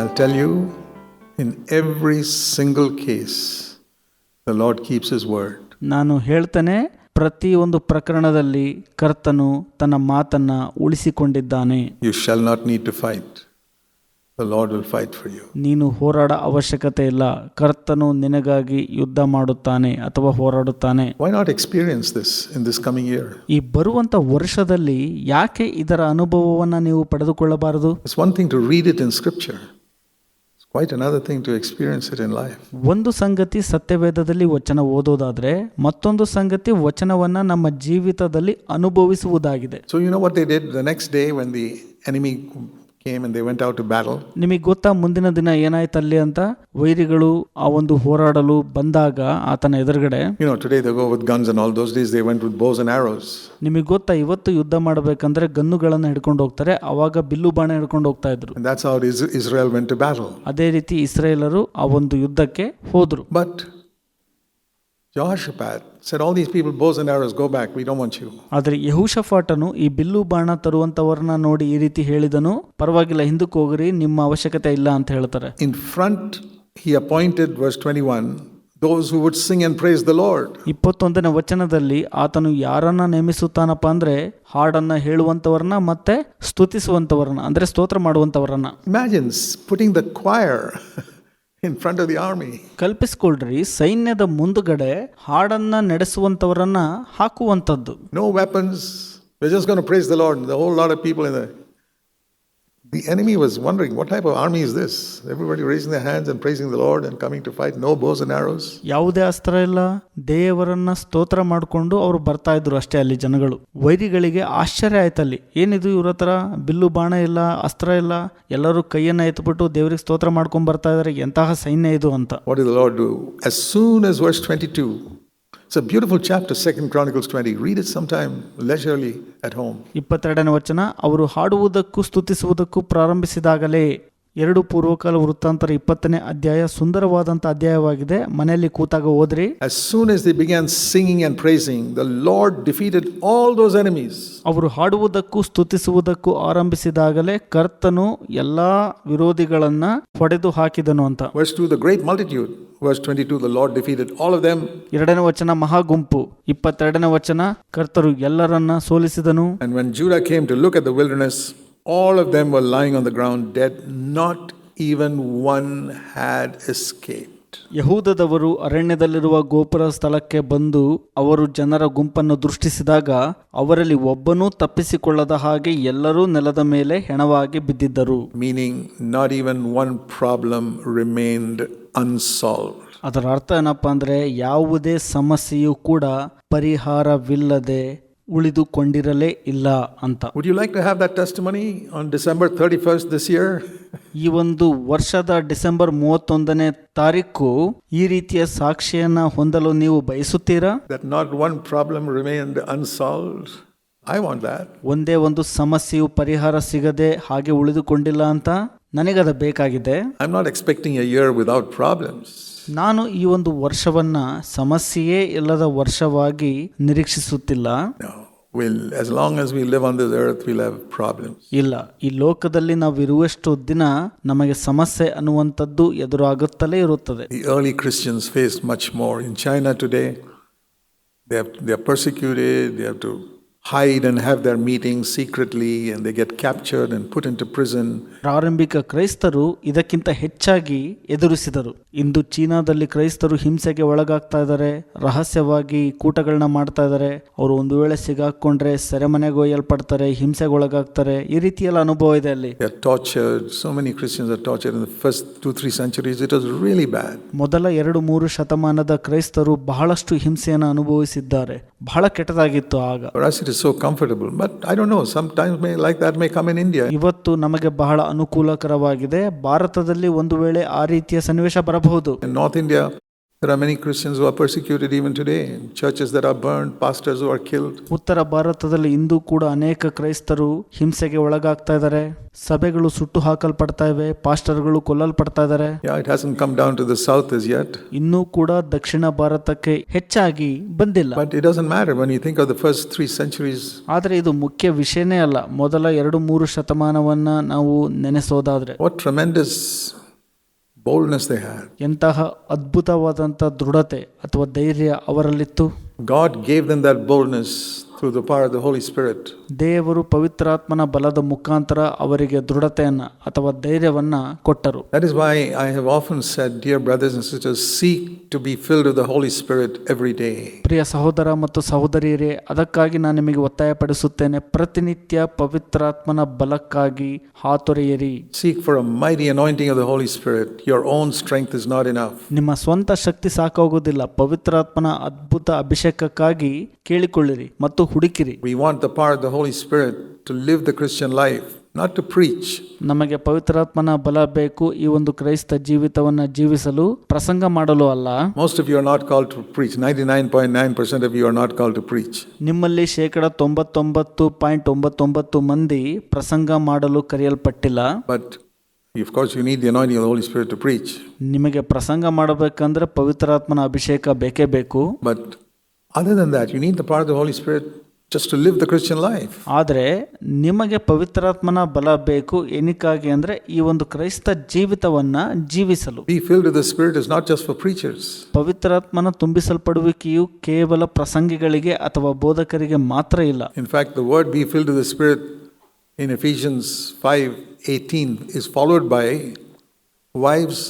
I'll tell you, in every single case, the Lord keeps His word. ನಾನು ಹೇಳ್ತೇನೆ, ಪ್ರತಿಯೊಂದು ಪ್ರಕರಣದಲ್ಲಿ ಕರ್ತನು ತನ್ನ ಮಾತನ್ನ ಉಳಿಸಿಕೊಂಡಿದ್ದಾನೆ. You shall not need to fight. The Lord will fight for you. ನೀನು ಹೋರಾಡ ಅವಶ್ಯಕತೆ ಇಲ್ಲ, ಕರ್ತನು ನಿನಗಾಗಿ ಯುದ್ಧ ಮಾಡುತ್ತಾನೆ ಅಥವಾ ಹೋರಾಡುತ್ತಾನೆ. Why not experience this in this coming year? ಈ ಬರುವಂತ ವರ್ಷದಲ್ಲಿ ಯಾಕೆ ಇದರ ಅನುಭವವನ್ನ ನೀವು ಪಡೆದುಕೊಳ್ಳಬಾರದು? It's one thing to read it in scripture. It's quite another thing to experience it in life. ಒಂದು ಸಂಗತಿ ಸತ್ಯವೇದದಲ್ಲಿ ವಚನ ಓದೋದಾದ್ರೆ, ಮತ್ತೊಂದು ಸಂಗತಿ ವಚನವನ್ನ ನಮ್ಮ ಜೀವಿತದಲ್ಲಿ ಅನುಭವಿಸುವುದಾಗಿದೆ. So you know what they did the next day when the enemy came and they went out to battle? ನಿಮಗೆ ಗೊತ್ತಾ ಮುಂದಿನ ದಿನ ಏನಾಯ್ತು ಅಲ್ಲಿ ಅಂತ? ವೈರಿಗಳು ಆ ಒಂದು ಹೋರಾಡಲು ಬಂದಾಗ ಆತನ ಎದುರುಗಡೆ, You know, today they go with guns and all. Those days they went with bows and arrows. ನಿಮಗೆ ಗೊತ್ತಾ ಇವತ್ತು ಯುದ್ಧ ಮಾಡಬೇಕಂದ್ರೆ ಗನ್ನುಗಳನ್ನ ಹಿಡ್ಕೊಂಡು ಹೋಗ್ತಾರೆ, ಅವಾಗ ಬಿಲ್ಲು ಬಾಣ ಹಿಡ್ಕೊಂಡು ಹೋಗ್ತಾ ಇದ್ರು. And that's how Israel went to battle. ಅದೇ ರೀತಿ ಇಸ್ರಾಯೇಲರು ಆ ಒಂದು ಯುದ್ಧಕ್ಕೆ ಹೋದ್ರು. But Jehoshaphat said, all these people, bows and arrows, go back, we don't want you. ಆದರೆ ಯೆಹೋಷಾಫಾಟನು ಈ ಬಿಲ್ಲು ಬಾಣ ತರುವಂತವರನ್ನ ನೋಡಿ ಈ ರೀತಿ ಹೇಳಿದನು, ಪರವಾಗಿಲ್ಲ, ಹಿಂದಕ್ಕೆ ಹೋಗ್ರಿ, ನಿಮ್ಮ ಅವಶ್ಯಕತೆ ಇಲ್ಲ ಅಂತ ಹೇಳ್ತಾರೆ. In front he appointed, verse 21, those who would sing and praise the Lord. 21ನೇ ವಚನದಲ್ಲಿ ಆತನು ಯಾರನ್ನ ನೇಮಿಸುತ್ತಾನಪ್ಪ ಅಂದ್ರೆ, ಹಾಡನ್ನ ಹೇಳುವಂತವರನ್ನ ಮತ್ತೆ ಸ್ತುತಿಸುವಂತವರನ್ನ, ಅಂದ್ರೆ ಸ್ತೋತ್ರ ಮಾಡುವಂತವರನ್ನ. Imagine putting the choir in front of the army. ಕಲ್ಪಿಸ್ಕೊಳ್ರಿ, ಸೈನ್ಯದ ಮುಂದುಗಡೆ ಹಾಡನ್ನ ನಡೆಸುವಂತವರನ್ನ ಹಾಕುವಂತದ್ದು. No weapons, we're just going to praise the Lord. And the whole lot of people in the enemy was wondering, what type of army is this? Everybody raising their hands and praising the Lord and coming to fight. No bows and arrows. ಯಾವುದೇ ಅಸ್ತ್ರ ಇಲ್ಲ, ದೇವರನ್ನ ಸ್ತೋತ್ರ ಮಾಡಿಕೊಂಡು ಅವರು ಬರ್ತಾ ಇದ್ರು ಅಷ್ಟೇ. ಅಲ್ಲಿ ಜನಗಳು, ವೈರಿಗಳಿಗೆ ಆಶ್ಚರ್ಯ ಆಯ್ತಲ್ಲಿ, ಏನಿದು ಇವ್ರ ಹತ್ರ ಬಿಲ್ಲು ಬಾಣ ಇಲ್ಲ, ಅಸ್ತ್ರ ಇಲ್ಲ, ಎಲ್ಲರೂ ಕೈಯನ್ನ ಎತ್ಬಿಟ್ಟು ದೇವರಿಗೆ ಸ್ತೋತ್ರ ಮಾಡ್ಕೊಂಡ್ ಬರ್ತಾ ಇದಾರೆ, ಎಂತಹ ಸೈನ್ಯ ಇದು ಅಂತ. What did the Lord do? As soon as verse 22, it's a beautiful chapter, 2 Chronicles 20. Read it sometime leisurely at home. 22ನೇ ವಚನ, ಅವರು ಹಾಡುವುದಕ್ಕೂ ಸ್ತುತಿಸುವುದಕ್ಕೂ ಪ್ರಾರಂಭಿಸಿದಾಗಲೇ. 2 ಪೂರ್ವಕಾಲ ವೃತ್ತಾಂತರ 20ನೇ ಅಧ್ಯಾಯ ಸುಂದರವಾದಂಥ ಅಧ್ಯಾಯವಾಗಿದೆ, ಮನೆಯಲ್ಲಿ ಕೂತಾಗ ಓದ್ರಿ. As soon as they began singing and praising, the Lord defeated all those enemies. ಅವರು ಹಾಡುವುದಕ್ಕೂ ಸ್ತುತಿಸುವುದಕ್ಕೂ ಆರಂಭಿಸಿದಾಗಲೇ ಕರ್ತನು ಎಲ್ಲಾ ವಿರೋಧಿಗಳನ್ನ ಹೊಡೆದು ಹಾಕಿದನು ಅಂತ. Verse 2, the great multitude. Verse 22, the Lord defeated all of them. 2ನೇ ವಚನ ಮಹಾಗುಂಪು. 22ನೇ ವಚನ, ಕರ್ತರು ಎಲ್ಲರನ್ನ ಸೋಲಿಸಿದನು. And when Judah came to look at the wilderness, all of them were lying on the ground dead, not even one had escaped. ಯಹೂದದವರು ಅರಣ್ಯದಲ್ಲಿರುವ ಗೋಪುರ ಸ್ಥಳಕ್ಕೆ ಬಂದು ಅವರು ಜನರ ಗುಂಪನ್ನು ದೃಷ್ಟಿಸಿದಾಗ ಅವರಲ್ಲಿ ಒಬ್ಬನೂ ತಪ್ಪಿಸಿಕೊಳ್ಳದ ಹಾಗೆ ಎಲ್ಲರೂ ನೆಲದ ಮೇಲೆ ಹೆಣವಾಗಿ ಬಿದ್ದಿದ್ದರು. Meaning not even one problem remained unsolved. ಅದರ ಅರ್ಥ ಏನಪ್ಪಾ ಅಂದ್ರೆ, ಯಾವುದೇ ಸಮಸ್ಯೆಯೂ ಕೂಡ ಪರಿಹಾರವಿಲ್ಲದೆ ಉಳಿದುಕೊಂಡಿರಲೇ ಇಲ್ಲ ಅಂತ. Would you like to have that testimony on December 31st this year? ಈ ಒಂದು ವರ್ಷದ ಡಿಸೆಂಬರ್ 31ನೇ ತಾರೀಕು ಈ ರೀತಿಯ ಸಾಕ್ಷಿಯನ್ನ ಹೊಂದಲು ನೀವು ಬಯಸುತ್ತೀರಾ? That not one problem remained unsolved. I want that. ಒಂದೇ ಒಂದು ಸಮಸ್ಯೆಯು ಪರಿಹಾರ ಸಿಗದೆ ಹಾಗೆ ಉಳಿದುಕೊಂಡಿಲ್ಲ ಅಂತ ನನಗದ ಬೇಕಾಗಿದೆ. I'm not expecting a year without problems. ನಾನು ಈ ಒಂದು ವರ್ಷವನ್ನ ಸಮಸ್ಯೆಯೇ ಇಲ್ಲದ ವರ್ಷವಾಗಿ ನಿರೀಕ್ಷಿಸುತ್ತಿಲ್ಲ. No. As long as we live on this earth, we'll have problems. ಇಲ್ಲ, ಈ ಲೋಕದಲ್ಲಿ ನಾವು ಇರುವಷ್ಟು ದಿನ ನಮಗೆ ಸಮಸ್ಯೆ ಅನ್ನುವಂಥದ್ದು ಎದುರಾಗುತ್ತಲೇ ಇರುತ್ತದೆ. The early Christians faced much more. In China today, they are persecuted, they have to hide and have their meetings secretly, and they get captured and put into prison. ಪ್ರಾರಂಭಿಕ ಕ್ರೈಸ್ತರು ಇದಕ್ಕಿಂತ ಹೆಚ್ಚಾಗಿ ಎದುರಿಸಿದರು. ಇಂದು ಚೀನಾದಲ್ಲಿ ಕ್ರೈಸ್ತರು ಹಿಂಸೆಗೆ ಒಳಗಾಗ್ತಾ ಇದ್ದಾರೆ, ರಹಸ್ಯವಾಗಿ ಕೂಟಗಳನ್ನ ಮಾಡ್ತಾ ಇದ್ದಾರೆ. ಅವರು ಒಂದು ವೇಳೆ ಸಿಗಾಕೊಂಡ್ರೆ ಸೆರೆಮನೆಗೆ ಒಯ್ಯಲ್ಪಡ್ತಾರೆ, ಹಿಂಸೆಗೆ ಒಳಗಾಗ್ತಾರೆ. ಈ ರೀತಿಯೆಲ್ಲ ಅನುಭವ ಇದೆ ಅಲ್ಲಿ. They are tortured. So many Christians are tortured in the first 2-3 centuries. It was really bad. ಮೊದಲ 2-3 ಶತಮಾನದ ಕ್ರೈಸ್ತರು ಬಹಳಷ್ಟು ಹಿಂಸೆಯನ್ನು ಅನುಭವಿಸಿದ್ದಾರೆ. ಬಹಳ ಕೆಟ್ಟದಾಗಿತ್ತು ಆಗ. For us it is so comfortable, but I don't know, sometimes that may come in India. ಇವತ್ತು ನಮಗೆ ಬಹಳ ಅನುಕೂಲಕರವಾಗಿದೆ. ಭಾರತದಲ್ಲಿ ಒಂದು ವೇಳೆ ಆ ರೀತಿಯ ಸನ್ನಿವೇಶ ಬರಬಹುದು. In North India, There are many Christians who are persecuted even today, churches that are burned, pastors who are killed. ಉತ್ತರ ಭಾರತದಲ್ಲಿ ಇಂದು ಕೂಡ ಅನೇಕ ಕ್ರೈಸ್ತರು ಹಿಂಸೆಗೆ ಒಳಗಾಗ್ತಾ ಇದ್ದಾರೆ, ಸಭೆಗಳು ಸುಟ್ಟು ಹಾಕಲ್ಪಡ್ತಾ ಇವೆ, ಪಾಸ್ಟರ್ಗಳು ಕೊಲ್ಲಲ್ಪಡ್ತಾ ಇದ್ದಾರೆ. Yeah, it hasn't come down to the south as yet. ಇನ್ನೂ ಕೂಡ ದಕ್ಷಿಣ ಭಾರತಕ್ಕೆ ಹೆಚ್ಚಾಗಿ ಬಂದಿಲ್ಲ. But it doesn't matter when you think of the first 3 centuries. ಆದರೆ ಇದು ಮುಖ್ಯ ವಿಷಯನೇ ಅಲ್ಲ. ಮೊದಲ 2-3 ಶತಮಾನವನ್ನ ನಾವು ನೆನೆಸೋದಾದ್ರೆ What tremendous boldness they had. ಎಂತಹ ಅದ್ಭುತವಾದಂಥ ದೃಢತೆ ಅಥವಾ ಧೈರ್ಯ ಅವರಲ್ಲಿತ್ತು. God gave them that boldness through the power of the Holy Spirit. ದೇವರು ಪವಿತ್ರಾತ್ಮನ ಬಲದ ಮುಖಾಂತರ ಅವರಿಗೆ ದೃಢತೆಯನ್ನ ಅಥವಾ ಧೈರ್ಯವನ್ನ ಕೊಟ್ಟರು. That is why I have often said, dear brothers and sisters, seek to be filled with the Holy Spirit every day. ಪ್ರಿಯ ಸಹೋದರ ಮತ್ತು ಸಹೋದರಿಯರೇ, ಅದಕ್ಕಾಗಿ ನಾನು ನಿಮಗೆ ಒತ್ತಾಯಪಡಿಸುತ್ತೇನೆ, ಪ್ರತಿನಿತ್ಯ ಪವಿತ್ರಾತ್ಮನ ಬಲಕ್ಕಾಗಿ ಹಾತೊರೆಯಿರಿ. Seek for a mighty anointing of the Holy Spirit. Your own strength is not enough. ನಿಮ್ಮ ಸ್ವಂತ ಶಕ್ತಿ ಸಾಕಾಗೋದಿಲ್ಲ. ಪವಿತ್ರಾತ್ಮನ ಅದ್ಭುತ ಅಭಿಷೇಕಕ್ಕಾಗಿ ಕೇಳಿಕೊಳ್ಳಿರಿ ಮತ್ತು ಹುಡುಕಿರಿ. We want the power of the Holy Spirit to live the Christian life, not to preach. ನಮಗೆ ಪವಿತ್ರಾತ್ಮನ ಬಲ ಬೇಕು ಈ ಒಂದು ಕ್ರೈಸ್ತ ಜೀವಿತವನ್ನ ಜೀವಿಸಲು, ಪ್ರಸಂಗ ಮಾಡಲು ಅಲ್ಲ. Most of you are not called to preach. 99.9% of you are not called to preach. ನಿಮ್ಮಲ್ಲಿ 99.99% ಮಂದಿ ಪ್ರಸಂಗ ಮಾಡಲು ಕರೆಯಲ್ಪಟ್ಟಿಲ್ಲ. But of course you need the anointing of the Holy Spirit to preach. ನಿಮಗೆ ಪ್ರಸಂಗ ಮಾಡಬೇಕಂದ್ರೆ ಪವಿತ್ರಾತ್ಮನ ಅಭಿಷೇಕ ಬೇಕೇ ಬೇಕು. But other than that, you need the power of the Holy Spirit just to live the Christian life. ಆದರೆ ನಿಮಗೆ ಪವಿತ್ರಾತ್ಮನ ಬಲ ಬೇಕು ಏನಕ್ಕಾಗಿ ಅಂದ್ರೆ ಈ ಒಂದು ಕ್ರೈಸ್ತ ಜೀವಿತವನ್ನ ಜೀವಿಸಲು. Be filled with the Spirit is not just for preachers. ಪವಿತ್ರಾತ್ಮನ ತುಂಬಿಸಲ್ಪಡುವಿಕೆಯು ಕೇವಲ ಪ್ರಸಂಗಿಗಳಿಗೆ ಅಥವಾ ಬೋಧಕರಿಗೆ ಮಾತ್ರ ಇಲ್ಲ. In fact, the word be filled with the Spirit in Ephesians 5:18 is followed by wives,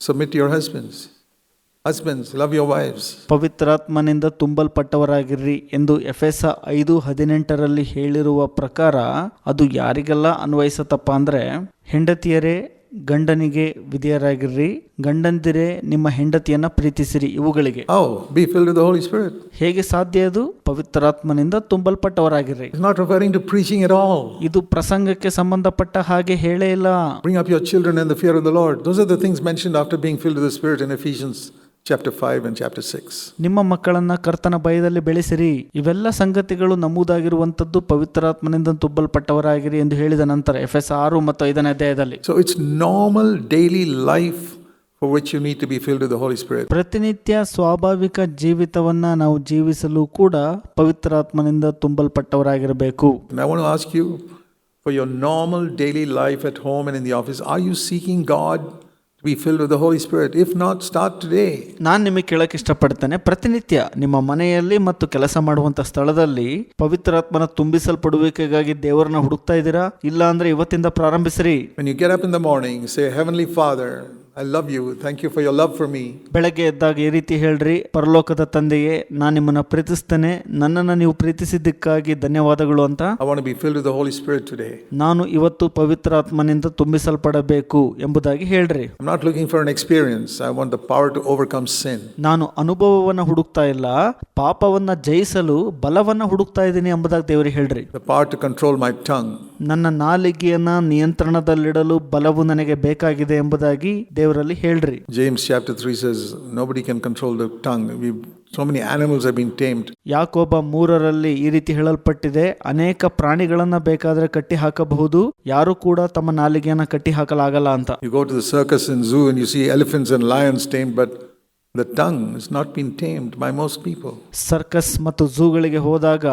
submit to your husbands. Husbands, love your wives. ಪವಿತ್ರಾತ್ಮನಿಂದ ತುಂಬಲ್ಪಟ್ಟವರಾಗಿರ್ರಿ ಎಂದು ಎಫೆಸ 5:18 ಹೇಳಿರುವ ಪ್ರಕಾರ ಅದು ಯಾರಿಗೆಲ್ಲ ಅನ್ವಯಿಸತಪ್ಪ ಅಂದ್ರೆ, ಹೆಂಡತಿಯರೇ ಗಂಡನಿಗೆ ವಿಧೇಯರಾಗಿರ್ರಿ, ಗಂಡಂದಿರೇ ನಿಮ್ಮ ಹೆಂಡತಿಯನ್ನ ಪ್ರೀತಿಸಿರಿ, ಇವುಗಳಿಗೆ. How? Be filled with the Holy Spirit. ಹೇಗೆ ಸಾಧ್ಯ? ಅದು ಪವಿತ್ರಾತ್ಮನಿಂದ ತುಂಬಲ್ಪಟ್ಟವರಾಗಿರ್ರಿ. It's not referring to preaching at all. ಇದು ಪ್ರಸಂಗಕ್ಕೆ ಸಂಬಂಧಪಟ್ಟ ಹಾಗೆ ಹೇಳೇ ಇಲ್ಲ. Bring up your children in the fear of the Lord. Those are the things mentioned after being filled with the Spirit in Ephesians chapter 5 and chapter 6. ನಿಮ್ಮ ಮಕ್ಕಳನ್ನ ಕರ್ತನ ಭಯದಲ್ಲಿ ಬೆಳೆಸಿರಿ. ಇವೆಲ್ಲ ಸಂಗತಿಗಳು ನಮೂದಾಗಿರುವಂತದ್ದು ಪವಿತ್ರಾತ್ಮನಿಂದ ತುಂಬಲ್ಪಟ್ಟವರಾಗಿರಿ ಎಂದು ಹೇಳಿದ ನಂತರ ಎಫೆಸ 6 ಮತ್ತು 5ನೇ ಅಧ್ಯಾಯದಲ್ಲಿ. So it's normal daily life for which you need to be filled with the Holy Spirit. ಪ್ರತಿನಿತ್ಯ ಸ್ವಾಭಾವಿಕ ಜೀವಿತವನ್ನ ನಾವು ಜೀವಿಸಲು ಕೂಡ ಪವಿತ್ರಾತ್ಮನಿಂದ ತುಂಬಲ್ಪಟ್ಟವರಾಗಿರಬೇಕು. And I want to ask you, for your normal daily life at home and in the office, are you seeking God to be filled with the Holy Spirit? If not, start today. ನಾನು ನಿಮಗೆ ಕೇಳಕ್ಕೆ ಇಷ್ಟಪಡ್ತೇನೆ, ಪ್ರತಿನಿತ್ಯ ನಿಮ್ಮ ಮನೆಯಲ್ಲಿ ಮತ್ತು ಕೆಲಸ ಮಾಡುವಂತ ಸ್ಥಳದಲ್ಲಿ ಪವಿತ್ರಾತ್ಮನ ತುಂಬಿಸಲ್ಪಡುವಿಕೆಗಾಗಿ ದೇವರನ್ನ ಹುಡುಕ್ತಾ ಇದ್ದೀರಾ? ಇಲ್ಲ ಅಂದ್ರೆ ಇವತ್ತಿಂದ ಪ್ರಾರಂಭಿಸಿರಿ. When you get up in the morning, say, Heavenly Father, I love you. Thank you for your love for me. ಬೆಳಗ್ಗೆ ಎದ್ದಾಗ ಈ ರೀತಿ ಹೇಳ್ರಿ, ಪರಲೋಕದ ತಂದೆಯೇ, ನಾನು ನಿಮ್ಮನ್ನ ಪ್ರೀತಿಸ್ತೇನೆ, ನನ್ನನ್ನು ನೀವು ಪ್ರೀತಿಸಿದ್ದಕ್ಕಾಗಿ ಧನ್ಯವಾದಗಳು ಅಂತ. I want to be filled with the Holy Spirit today. ನಾನು ಇವತ್ತು ಪವಿತ್ರಾತ್ಮನಿಂದ ತುಂಬಿಸಲ್ಪಡಬೇಕು ಎಂಬುದಾಗಿ ಹೇಳ್ರಿ. I'm not looking for an experience. I want the power to overcome sin. ನಾನು ಅನುಭವವನ್ನ ಹುಡುಕ್ತಾ ಇಲ್ಲ, ಪಾಪವನ್ನ ಜಯಿಸಲು ಬಲವನ್ನ ಹುಡುಕ್ತಾ ಇದ್ದೀನಿ ಎಂಬುದಾಗಿ ದೇವರಿಗೆ ಹೇಳ್ರಿ. The power to control my tongue. ನನ್ನ ನಾಲಿಗೆಯನ್ನ ನಿಯಂತ್ರಣದಲ್ಲಿಡಲು ಬಲವು ನನಗೆ ಬೇಕಾಗಿದೆ ಎಂಬುದಾಗಿ ದೇವರಲ್ಲಿ ಹೇಳ್ರಿ. James chapter 3 says nobody can control the tongue. So many animals have been tamed. ಯಾಕೋಬ 3 ಈ ರೀತಿ ಹೇಳಲ್ಪಟ್ಟಿದೆ, ಅನೇಕ ಪ್ರಾಣಿಗಳನ್ನ ಬೇಕಾದ್ರೆ ಕಟ್ಟಿ ಹಾಕಬಹುದು, ಯಾರು ಕೂಡ ತಮ್ಮ ನಾಲಿಗೆಯನ್ನ ಕಟ್ಟಿ ಹಾಕಲಾಗಲ್ಲ ಅಂತ. You go to the circus and zoo and you see elephants and lions tamed, but the tongue has not been tamed by most people. Circus ಮತ್ತು ಝೂಗಳಿಗೆ ಹೋದಾಗ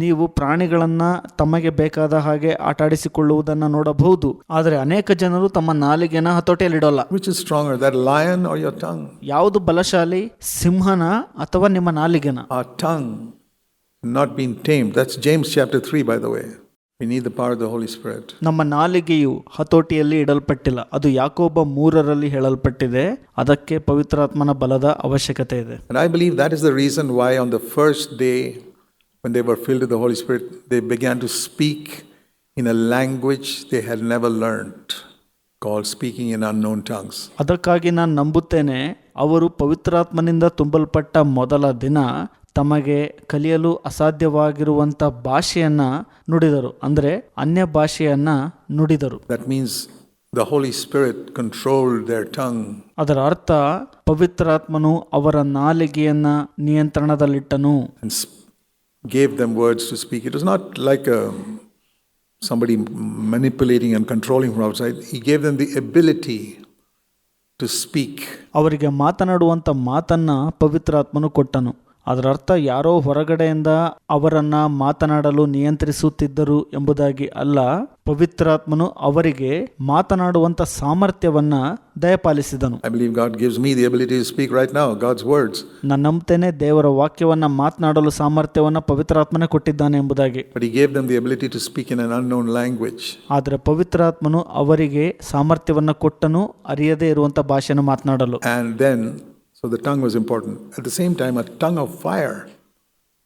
ನೀವು ಪ್ರಾಣಿಗಳನ್ನ ತಮಗೆ ಬೇಕಾದ ಹಾಗೆ ಆಟಾಡಿಸಿಕೊಳ್ಳುವುದನ್ನು ನೋಡಬಹುದು, ಆದರೆ ಅನೇಕ ಜನರು ತಮ್ಮ ನಾಲಿಗೆನ ಹತೋಟಿಯಲ್ಲಿಡೋಲ್ಲ. Which is stronger, that lion or your tongue? ಯಾವುದು ಬಲಶಾಲಿ, ಸಿಂಹನ ಅಥವಾ ನಿಮ್ಮ ನಾಲಿಗೆನ? Our tongue not been tamed. That's James chapter 3, by the way. We need the power of the Holy Spirit. ನಮ್ಮ ನಾಲಿಗೆಯು ಹತೋಟಿಯಲ್ಲಿ ಇಡಲ್ಪಟ್ಟಿಲ್ಲ, ಅದು ಯಾಕೋಬ 3 ಹೇಳಲ್ಪಟ್ಟಿದೆ. ಅದಕ್ಕೆ ಪವಿತ್ರಾತ್ಮನ ಬಲದ ಅವಶ್ಯಕತೆ ಇದೆ. And I believe that is the reason why on the first day when they were filled with the Holy Spirit, they began to speak in a language they had never learned, called speaking in unknown tongues. ಅದಕ್ಕಾಗಿ ನಾನು ನಂಬುತ್ತೇನೆ, ಅವರು ಪವಿತ್ರಾತ್ಮನಿಂದ ತುಂಬಲ್ಪಟ್ಟ ಮೊದಲ ದಿನ ತಮಗೆ ಕಲಿಯಲು ಅಸಾಧ್ಯವಾಗಿರುವಂಥ ಭಾಷೆಯನ್ನ ನುಡಿದರು, ಅಂದರೆ ಅನ್ಯ ಭಾಷೆಯನ್ನ ನುಡಿದರು. That means The Holy Spirit controlled their tongue. ಅದರ ಅರ್ಥ ಪವಿತ್ರಾತ್ಮನು ಅವರ ನಾಲಿಗೆಯನ್ನ ನಿಯಂತ್ರಣದಲ್ಲಿಟ್ಟನು. And gave them words to speak. It was not like somebody manipulating and controlling from outside. He gave them the ability to speak. ಅವರಿಗೆ ಮಾತನಾಡುವಂಥ ಮಾತನ್ನ ಪವಿತ್ರಾತ್ಮನು ಕೊಟ್ಟನು. ಅದರ ಅರ್ಥ ಯಾರೋ ಹೊರಗಡೆಯಿಂದ ಅವರನ್ನ ಮಾತನಾಡಲು ನಿಯಂತ್ರಿಸುತ್ತಿದ್ದರು ಎಂಬುದಾಗಿ ಅಲ್ಲ, ಪವಿತ್ರಾತ್ಮನು ಅವರಿಗೆ ಮಾತನಾಡುವಂಥ ಸಾಮರ್ಥ್ಯವನ್ನ ದಯಪಾಲಿಸಿದನು. I believe God gives me the ability to speak right now, God's words. ನಾನು ನಂಬ್ತೇನೆ ದೇವರ ವಾಕ್ಯವನ್ನ ಮಾತನಾಡಲು ಸಾಮರ್ಥ್ಯವನ್ನ ಪವಿತ್ರಾತ್ಮನೇ ಕೊಟ್ಟಿದ್ದಾನೆ ಎಂಬುದಾಗಿ. But he gave them the ability to speak in an unknown language. ಆದರೆ ಪವಿತ್ರಾತ್ಮನು ಅವರಿಗೆ ಸಾಮರ್ಥ್ಯವನ್ನ ಕೊಟ್ಟನು, ಅರಿಯದೇ ಇರುವಂತ ಭಾಷೆಯನ್ನು ಮಾತನಾಡಲು. And then, so the tongue was important. At the same time, a tongue of fire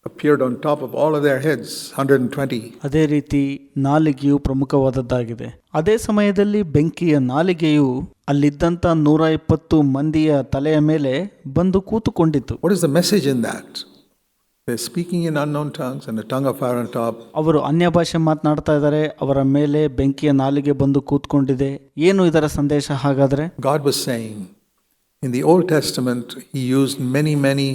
appeared on top of all of their heads, 120. ಅದೇ ರೀತಿ ನಾಲಿಗೆಯು ಪ್ರಮುಖವಾದದ್ದಾಗಿದೆ. ಅದೇ ಸಮಯದಲ್ಲಿ ಬೆಂಕಿಯ ನಾಲಿಗೆಯು ಅಲ್ಲಿದ್ದಂಥ 120 ಮಂದಿಯ ತಲೆಯ ಮೇಲೆ ಬಂದು ಕೂತುಕೊಂಡಿತು. What is the message in that? They're speaking in unknown tongues and a tongue of fire on top. ಅವರು ಅನ್ಯ ಭಾಷೆ ಮಾತನಾಡ್ತಾ ಇದ್ದಾರೆ, ಅವರ ಮೇಲೆ ಬೆಂಕಿಯ ನಾಲಿಗೆ ಬಂದು ಕೂತ್ಕೊಂಡಿದೆ. ಏನು ಇದರ ಸಂದೇಶ ಹಾಗಾದ್ರೆ? God was saying, in the Old Testament, he used many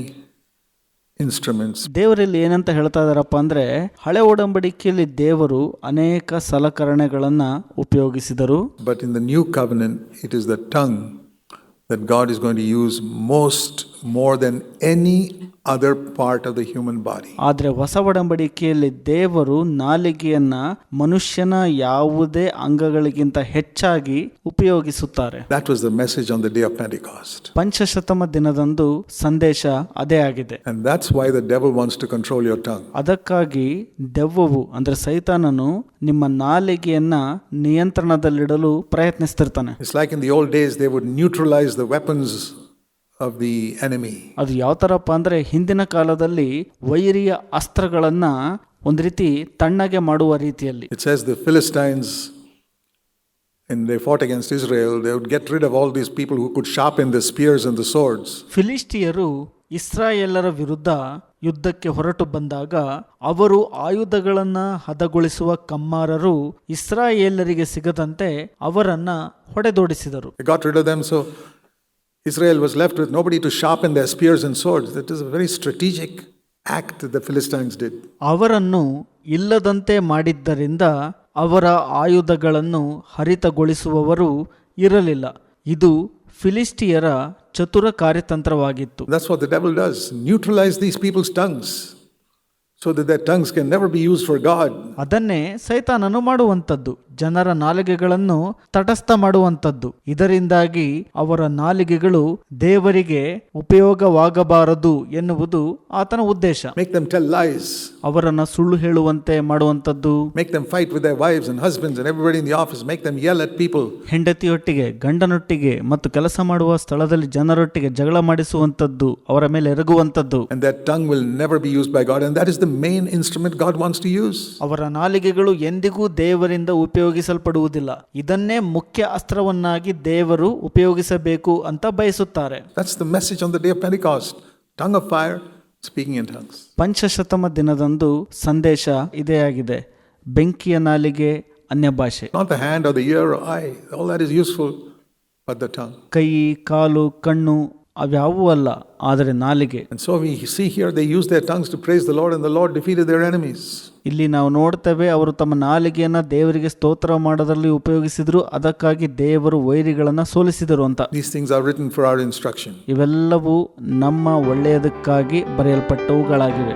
instruments. ದೇವರಲ್ಲಿ ಏನಂತ ಹೇಳ್ತಾ ಇದಾರಪ್ಪ ಅಂದ್ರೆ, ಹಳೆ ಒಡಂಬಡಿಕೆಯಲ್ಲಿ ದೇವರು ಅನೇಕ ಸಲಕರಣೆಗಳನ್ನ ಉಪಯೋಗಿಸಿದರು. But in the new covenant, it is the tongue that God is going to use more than any other part of the human body. ಆದ್ರೆ ಹೊಸ ಒಡಂಬಡಿಕೆಯಲ್ಲಿ ದೇವರು ನಾಲಿಗೆಯನ್ನ ಮನುಷ್ಯನ ಯಾವುದೇ ಅಂಗಗಳಿಗಿಂತ ಹೆಚ್ಚಾಗಿ ಉಪಯೋಗಿಸುತ್ತಾರೆ. That was the message on the day of Pentecost. ಪಂಚಶತಮ ದಿನದಂದು ಸಂದೇಶ ಅದೇ ಆಗಿದೆ. And that's why the devil wants to control your tongue. ಅದಕ್ಕಾಗಿ ದೆವ್ವವು ಅಂದ್ರೆ ಸೈತಾನನು ನಿಮ್ಮ ನಾಲಿಗೆಯನ್ನ ನಿಯಂತ್ರಣದಲ್ಲಿಡಲು ಪ್ರಯತ್ನಿಸ್ತಿರ್ತಾನೆ. It's like in the old days they would neutralize the weapons of the enemy. ಅದು ಯಾವ ತರಪ್ಪ ಅಂದ್ರೆ, ಹಿಂದಿನ ಕಾಲದಲ್ಲಿ ವೈರಿಯ ಅಸ್ತ್ರಗಳನ್ನ ಒಂದು ರೀತಿ ತಣ್ಣಗೆ ಮಾಡುವ ರೀತಿಯಲ್ಲಿ. It says the Philistines, when they fought against Israel, they would get rid of all these people who could sharpen the spears and the swords. ಫಿಲಿಸ್ಟಿಯರು ಇಸ್ರಾಯೇಲರ ವಿರುದ್ಧ ಯುದ್ಧಕ್ಕೆ ಹೊರಟು ಬಂದಾಗ ಅವರು ಆಯುಧಗಳನ್ನ ಹದಗೊಳಿಸುವ ಕಮ್ಮಾರರು ಇಸ್ರಾಯೇಲರಿಗೆ ಸಿಗದಂತೆ ಅವರನ್ನ ಹೊಡೆದೋಡಿಸಿದರು. They got rid of them, so Israel was left with nobody to sharpen their spears and swords. That is a very strategic act that the Philistines did. ಅವರನ್ನು ಇಲ್ಲದಂತೆ ಮಾಡಿದ್ದರಿಂದ ಅವರ ಆಯುಧಗಳನ್ನು ಹರಿತಗೊಳಿಸುವವರು ಇರಲಿಲ್ಲ. ಇದು ಫಿಲಿಸ್ಟಿಯರ ಚತುರ ಕಾರ್ಯತಂತ್ರವಾಗಿತ್ತು. That's what the devil does. Neutralize these people's tongues so that their tongues can never be used for God. ಅದನ್ನೇ ಸೈತಾನನು ಮಾಡುವಂಥದ್ದು, ಜನರ ನಾಲಿಗೆಗಳನ್ನು ತಟಸ್ಥ ಮಾಡುವಂಥದ್ದು. ಇದರಿಂದಾಗಿ ಅವರ ನಾಲಿಗೆಗಳು ದೇವರಿಗೆ ಉಪಯೋಗವಾಗಬಾರದು ಎನ್ನುವುದು ಆತನ ಉದ್ದೇಶ. Make them tell lies. ಅವರನ್ನ ಸುಳ್ಳು ಹೇಳುವಂತೆ ಮಾಡುವಂಥದ್ದು. Make them fight with their wives and husbands and everybody in the office. Make them yell at people. ಹೆಂಡತಿಯೊಟ್ಟಿಗೆ, ಗಂಡನೊಟ್ಟಿಗೆ ಮತ್ತು ಕೆಲಸ ಮಾಡುವ ಸ್ಥಳದಲ್ಲಿ ಜನರೊಟ್ಟಿಗೆ ಜಗಳ ಮಾಡಿಸುವಂಥದ್ದು, ಅವರ ಮೇಲೆ ಎರಗುವಂಥದ್ದು. And that tongue will never be used by God, and that is the main instrument God wants to use. ಅವರ ನಾಲಿಗೆಗಳು ಎಂದಿಗೂ ದೇವರಿಂದ ಉಪಯೋಗಿಸಲ್ಪಡುವುದಿಲ್ಲ. ಇದನ್ನೇ ಮುಖ್ಯ ಅಸ್ತ್ರವನ್ನಾಗಿ ದೇವರು ಉಪಯೋಗಿಸಬೇಕು ಅಂತ ಬಯಸುತ್ತಾರೆ. That's the message on the day of Pentecost. Tongue of fire, speaking in tongues. ಪಂಚಶತಮ ದಿನದಂದು ಸಂದೇಶ ಇದೇ ಆಗಿದೆ, ಬೆಂಕಿಯ ನಾಲಿಗೆ, ಅನ್ಯ ಭಾಷೆ. Not the hand or the ear or eye, all that is useful, but the tongue. ಕೈ, ಕಾಲು, ಕಣ್ಣು ಅವ್ಯಾವೂ ಅಲ್ಲ, ಆದರೆ ನಾಲಿಗೆ. And so we see here they used their tongues to praise the Lord, and the Lord defeated their enemies. ಇಲ್ಲಿ ನಾವು ನೋಡ್ತೇವೆ, ಅವರು ತಮ್ಮ ನಾಲಿಗೆಯನ್ನ ದೇವರಿಗೆ ಸ್ತೋತ್ರ ಮಾಡೋದ್ರಲ್ಲಿ ಉಪಯೋಗಿಸಿದ್ರು, ಅದಕ್ಕಾಗಿ ದೇವರು ವೈರಿಗಳನ್ನ ಸೋಲಿಸಿದರು ಅಂತ. These things are written for our instruction. ಇವೆಲ್ಲವೂ ನಮ್ಮ ಒಳ್ಳೆಯದಕ್ಕಾಗಿ ಬರೆಯಲ್ಪಟ್ಟವುಗಳಾಗಿವೆ.